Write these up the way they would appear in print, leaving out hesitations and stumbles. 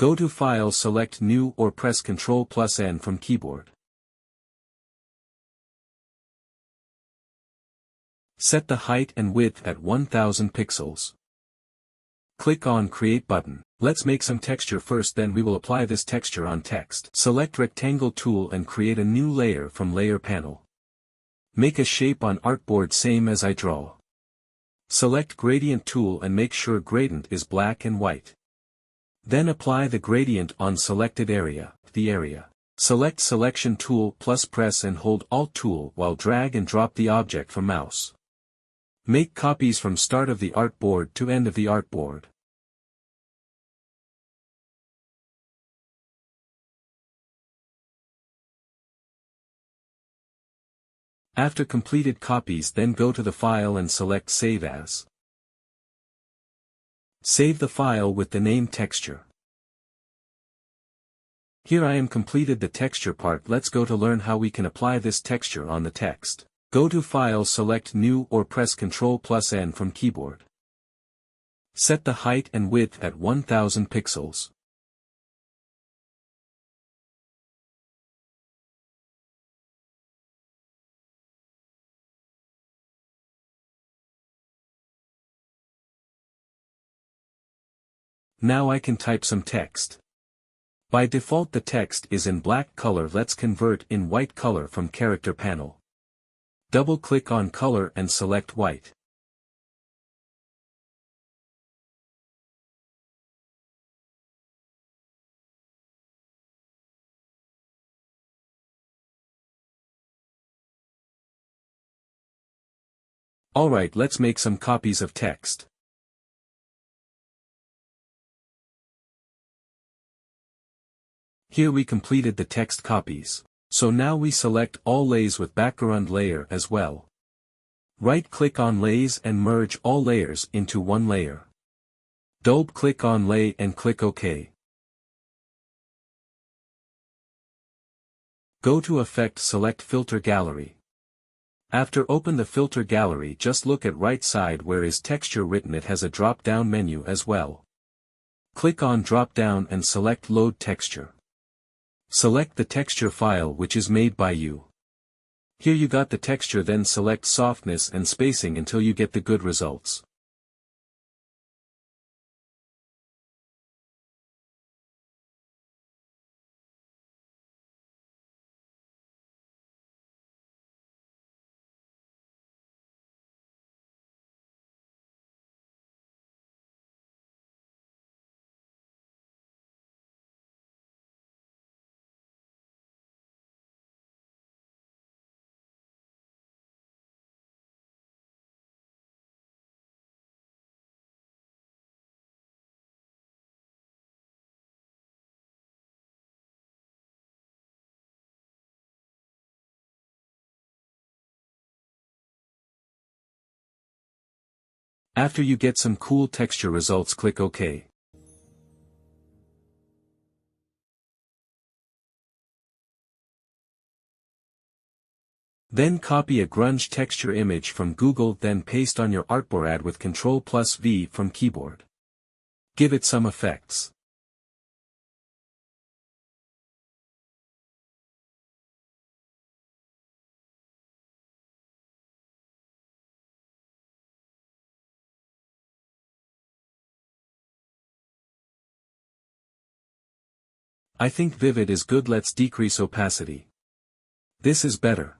Go to File, select New or press Ctrl+N from keyboard. Set the height and width at 1000 pixels. Click on Create button. Let's make some texture first, then we will apply this texture on text. Select Rectangle tool and create a new layer from Layer panel. Make a shape on artboard same as I draw. Select Gradient tool and make sure gradient is black and white. Then apply the gradient on selected area, the area. Select Selection tool plus press and hold Alt tool while drag and drop the object from mouse. Make copies from start of the artboard to end of the artboard. After completed copies, then go to the file and select Save As. Save the file with the name texture. Here I am completed the texture part. Let's go to learn how we can apply this texture on the text. Go to File, select New or press Ctrl+N from keyboard. Set the height and width at 1000 pixels. Now I can type some text. By default the text is in black color. Let's convert in white color from Character panel. Double-click on Color and select White. Alright, let's make some copies of text. Here we completed the text copies. So now we select all layers with background layer as well. Right-click on layers and merge all layers into one layer. Double-click on lay and click OK. Go to Effect, select Filter Gallery. After open the filter gallery, just look at right side where is texture written. It has a drop-down menu as well. Click on drop-down and select Load Texture. Select the texture file which is made by you. Here you got the texture, then select softness and spacing until you get the good results. After you get some cool texture results, click OK. Then copy a grunge texture image from Google, then paste on your artboard with Ctrl+V from keyboard. Give it some effects. I think vivid is good. Let's decrease opacity. This is better.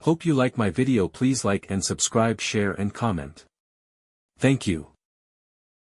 Hope you like my video. Please like and subscribe, share and comment. Thank you.